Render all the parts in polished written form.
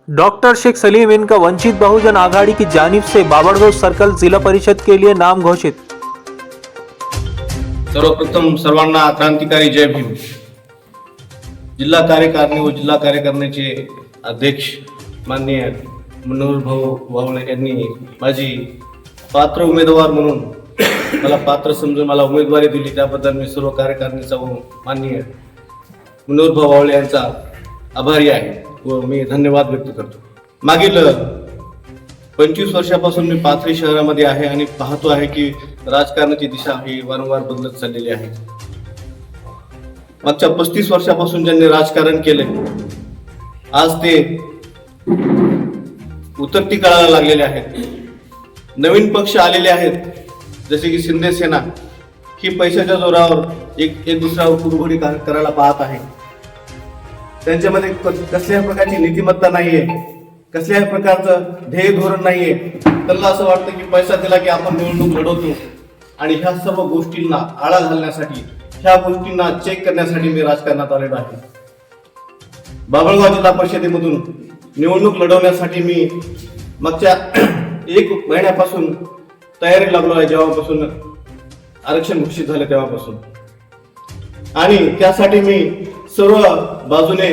Doctor Shaikh Salim इनका वंचित बहुजन आघाड़ी की जानिब से बाबरगंज सर्कल जिला परिषद के लिए नाम घोषित। सर्वप्रथम सर्वांना क्रांतिकारी जय भीम। जिल्हा कार्यकारिणी व जिल्हा कार्यकारिणीचे अध्यक्ष माननीय मनोहर भाऊ वावळे यांनी माझी पात्र उमेदवार म्हणून मला पात्र समजून मला उमेदवारी दिली, त्याबद्दल मी सर्व कार्यकारिणीचा व माननीय मनोहर भाऊ वावळे यांचा आभारी आहे व मी धन्यवाद व्यक्त करतो। मागील 25 वर्षापासून मी पाथरी शहरामध्ये आहे आणि पाहतो आहे की राजकारणाची दिशा ही वारंवार बदलत चाललेली आहे। मागच्या 35 वर्षापासून ज्यांनी राजकारण केले आज ते उतरती काळाला लागलेले आहेत। नवीन पक्ष आलेले आहेत जसे की शिंदे सेना ही पैशाच्या जोरावर एक दुसऱ्यावर कुरघोडी करायला पाहत आहे। त्यांच्यामध्ये कसल्याही प्रकारची नीतिमत्ता नाहीये, कसल्याही प्रकारचं ध्येय धोरण नाहीये। त्यांना असं वाटतं की पैसा दिला की आपण निवडणूक लढवतो आणि ह्या सर्व गोष्टींना आळा घालण्यासाठी, ह्या गोष्टींना चेक करण्यासाठी मी राजकारणात आलेलो आहे। बाभळगाव जिल्हा परिषदेमधून निवडणूक लढवण्यासाठी मी मागच्या 1 महिन्यापासून तयारी लागलो आहे, जेव्हापासून आरक्षण घोषित झालं तेव्हापासून, आणि त्यासाठी मी सर्व बाजूने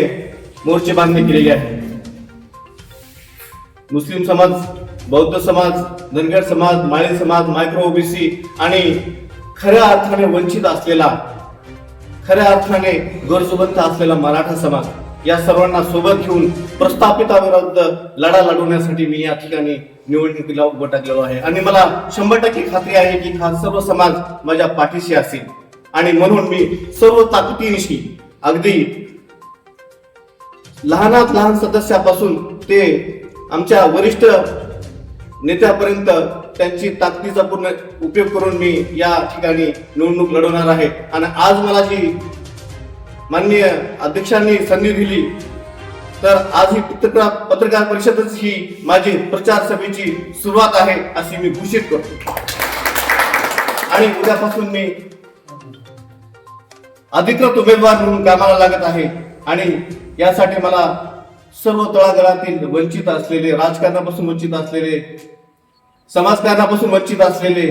मोर्चे बांधणी केलेली आहे। मुस्लिम समाज, बौद्ध समाज, धनगर समाज, माळी समाज, मायक्रो ओबीसी आणि खऱ्या अर्थाने वंचित असलेला, खऱ्या अर्थाने गरजूवंत असलेला मराठा समाज या सर्वांना सोबत घेऊन प्रस्थापिताविरुद्ध लढा लढवण्यासाठी मी या ठिकाणी निवडणुकीला उभं टाकलेलो आहे आणि मला 100% खात्री आहे की हा सर्व समाज माझ्या पाठीशी असेल आणि म्हणून मी सर्व ताकदीनिशी अगदी लहानात लहान सदस्यापासून ते आमच्या वरिष्ठ नेत्यापर्यंत त्यांची ताकदीचा पूर्ण उपयोग करून मी या ठिकाणी निवडणूक लढवणार आहे। आणि आज मला जी माननीय अध्यक्षांनी संधी दिली तर आज ही पत्रकार परिषदच ही माझी प्रचार सभेची सुरुवात आहे अशी मी घोषित करतो आणि उद्यापासून मी अधिकृत उमेदवार म्हणून कामाला लागत आहे आणि यासाठी मला सर्व तळागाळातील वंचित असलेले, राजकारणापासून वंचित असलेले, समाजकारणापासून वंचित असलेले,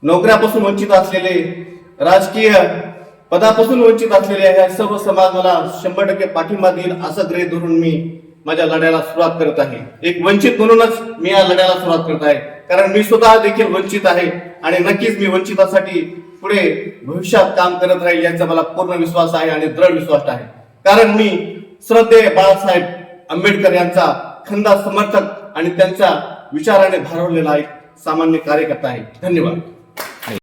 नोकऱ्यापासून वंचित असलेले, राजकीय पदापासून वंचित असलेले हे सर्व समाज मला 100% पाठिंबा देईल असं गृहीत धरून मी माझ्या लढ्याला सुरुवात करत आहे। एक वंचित म्हणूनच मी या लढ्याला सुरुवात करत आहे, कारण मी स्वतः देखील वंचित आहे आणि नक्कीच मी वंचितासाठी पुढे भविष्यात काम करत राहील याचा मला पूर्ण विश्वास आहे आणि दृढ विश्वास आहे। कारण मी श्रद्धेय बाळासाहेब आंबेडकर यांचा खंदा समर्थक आणि त्यांच्या विचाराने भारावलेला एक सामान्य कार्यकर्ता आहे। धन्यवाद।